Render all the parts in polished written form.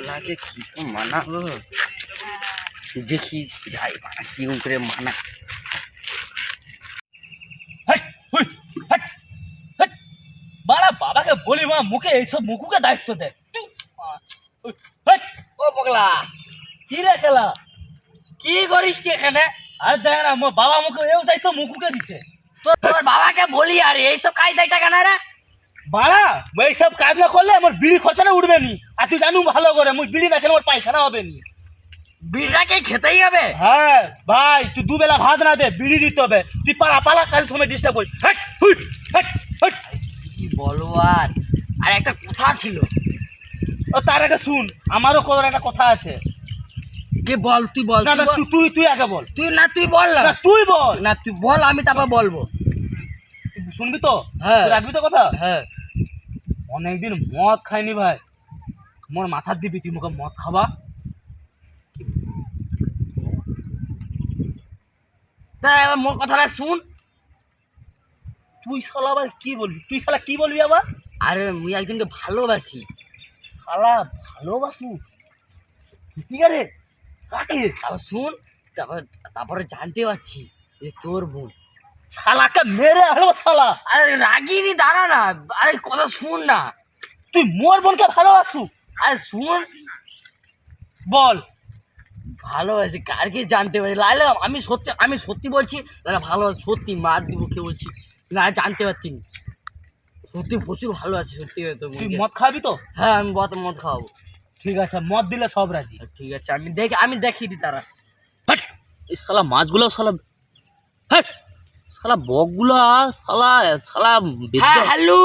লাগে কি মানাবো দেখি যাই কি করে মানা বাড়া বাবাকে বলি মা মুখে এইসব মুখুকে দায়িত্ব দে ও পগলা কি রে খেলা কি করিস তুই এখানে? আরে দেখ না মোর বাবা মুখে এও দায়িত্ব মুখুকে দিচ্ছে তোর বাবাকে বলি আর এইসব কাজ দায়িত্ব কেন রে? বাড়া এইসব কাজ না করলে আমার বিড়ি খরচাটা উঠবে নি আর তুই জানু ভালো করে মুই বিড়ি না খেলে আমার পায়খানা হবে নি বিড়িটাকে খেতেই হবে। হ্যাঁ ভাই তুই দুবেলা ভাত না দে বিড়ি দিতে হবে তুই পালা পালা কাজের সময় ডিস্টার্ব করিস কি বলবো আর আর একটা কথা ছিল। ও তার আগে শুন আমারও কত একটা কথা আছে কে বল তুই বল না তুই তুই আগে বল তুই বল না তুই বল না তুই বল আমি তারপর বলবো। শুনবি তো? হ্যাঁ রাখবি তো কথা? হ্যাঁ অনেকদিন মদ খাইনি ভাই মোর মাথার দিবি তুই মুখে মদ খাবা তাই এবার মোর কথাটা শুন। তুই শালা আবার কি বলবি তুই শালা কি বলবি আবার? আরে মুই একজনকে ভালোবাসি। শালা ভালোবাসু ঠিক আছে কাকে? তারপর শুন তারপরে জানতে পারছি যে তোর বোন। শালাকে মেরে হলো শালা। আরে রাগিনি দাঁড়া না আরে কথা শুন না। তুই মোর বোনকে ভালোবাসু? আরে শুন বল ভালোবাসি কারকে জানতে পারি লাইলে আমি সত্যি বলছি লাইলে ভালোবাসি সত্যি মার দিব কে বলছি না জানতে পারতি সত্যি প্রচুর ভালোবাসি সত্যি তো। তুই মদ খাবি তো? হ্যাঁ আমি মদ খাওয়াবো। ঠিক আছে মদ দিলে সব রাজি। ঠিক আছে আমি দেখিয়ে দিই তারা। এই শালা মাছগুলো শালা শালা বকগুলা শালা শালা হ্যাঁ হ্যালো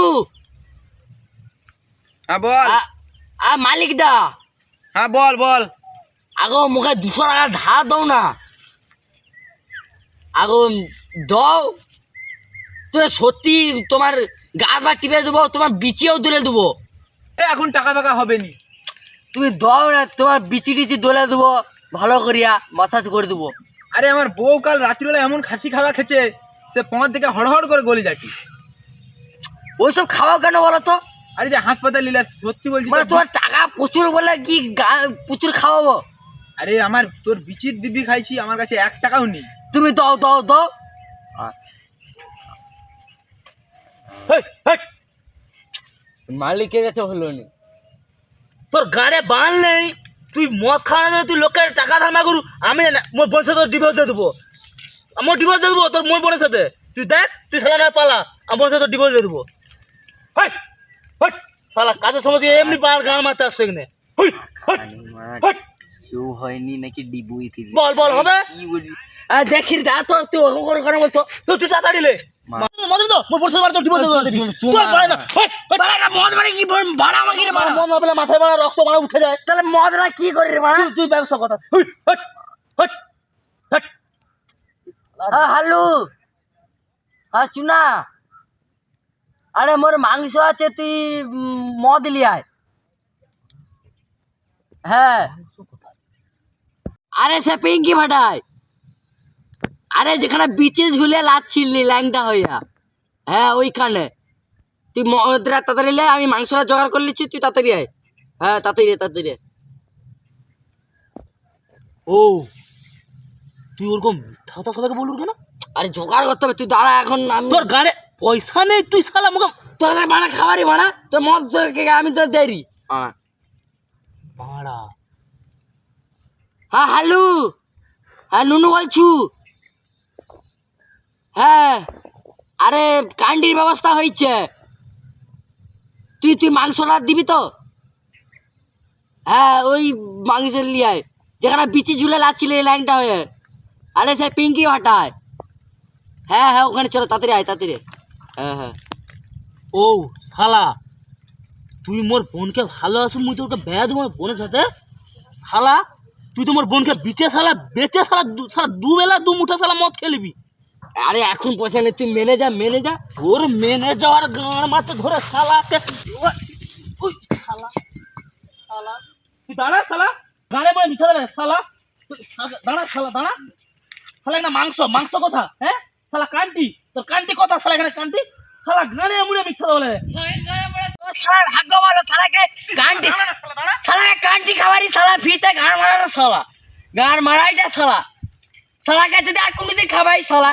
হ্যাঁ বল। মালিক দা হ্যাঁ বল বল। আগো মুখে 200 টাকা ধার দাও না আগো দাও তো সত্যি তোমার গা বা টিপে দেবো তোমার বিচিও তুলে দেবো। এখন টাকা ফাঁকা হবে নি। তুমি দাও না তোমার বিচি টিচি দোলে দেবো ভালো করিয়া মাসাজ করে দেবো। আরে আমার বউ কাল রাত্রিবেলা এমন খাসি খাওয়া খেছে সে পথ থেকে হড়হড় করে গলি যাটি। ওইসব খাওয়াও কেন বলো তো? আরে যে হাসপাতাল নিলে সত্যি বলছি মানে তোমার টাকা প্রচুর বলে কি প্রচুর খাওয়াবো? আরে আমার তোর বিচির দিব্যি খাইছি আমার কাছে 1 টাকাও নেই। তুমি দাও দাও দাও। মালিকের কাছে হলো নি তোর গাড়ে বান নেই তুই মদ খাওয়া না তুই লোকের টাকা ধারমা করু আমি মোর বোনের সাথে ডিভোর্স দিয়ে দেবো আমার ডিভোর্স দিয়ে দেবো তোর মোর বোনের সাথে তুই দেখ তুই শালা না পালা আমার সাথে ডিভোর্স দিয়ে দেবো শালা কাজের সময় দিয়ে এমনি পার গান মারতে আসছে এখানে কেউ হয়নি নাকি ডিবুই থেকে বল বল হবে কি বলবি? দেখি দা তো তুই ওরকম করে করে বলতো তুই তাড়াতাড়ি লে মদ তো মোর বোনের সাথে ডিভোর্স দিয়ে দেবো তুই পারে না মদ মানে কি ভাড়া আমাকে রে ভাড়া মদ না পেলে মাথায় মারা রক্ত মারা উঠে যায় তাহলে মদরা কি করে রে ভাড়া? তুই ব্যবসা কথা হ্যালো হ্যাঁ চুনা আরে মোর মাংস আছে তুই মদ লিয়ায়। হ্যাঁ আরে সে পিঙ্কি ভাটায় আরে যেখানে বিচে ঝুলে লাচ্ছিলি ল্যাংটা হইয়া হ্যাঁ ওইখানে তুই মদরা তাড়াতাড়ি লে আমি মাংসটা জোগাড় করে নিচ্ছি তুই তাড়াতাড়ি আয়। হ্যাঁ তাড়াতাড়ি ও তুই ওরকম কথা সবাইকে বলবি কেন? আরে জোগাড় করতে হবে তুই দাঁড়া এখন আমি তোর গাড়ে পয়সা নেই তুই শালা মুখে তোর ভাড়া খাবারই ভাড়া তোর মদ আমি তো দেরি। ভাড়া হ্যাঁ হ্যালো হ্যাঁ নুনু বলছু। হ্যাঁ আরে কান্ডির ব্যবস্থা হয়েছে তুই মাংসটা দিবি তো? হ্যাঁ ওই মাংসের লিয়ায় যেখানে বিচি ঝুলে লাচ্ছিলে এই লাইনটা হয়ে আরে সে পিঙ্কি ভাটায়। হ্যাঁ ওখানে চলো তাড়াতাড়ি আয় তাড়াতাড়ি। হ্যাঁ ও শালা তুই মোর বোনকে ভালোবাসু মুই তো ওটা বেয়া দেবো বোনের সাথে শালা তুই তো মোর বোনকে বেচে শালা শালা দুবেলা 2 মুঠা শালা মদ খেলবি। আরে এখন পয়সা নেই তুই মেনে যা ওর মেনে যাওয়ার গান মারতে ধরে শালাকে ওই শালা তুই দাঁড়া শালা গানে বলে মিঠা দাঁড়া শালা দাঁড়া শালা এখানে মাংস কথা হ্যাঁ শালা কান্টি তোর কান্টি কথা শালা এখানে কান্টি শালা গানে মুড়ে মিথ্যা বলে ভাগ্য ভালো শালাকে কান্টি ক্যান্টি খাবারই শালা ফিতে গান মারার শালা গান মারাইটা শালা শালাকে যদি আর কোনোদিন খাবাই শালা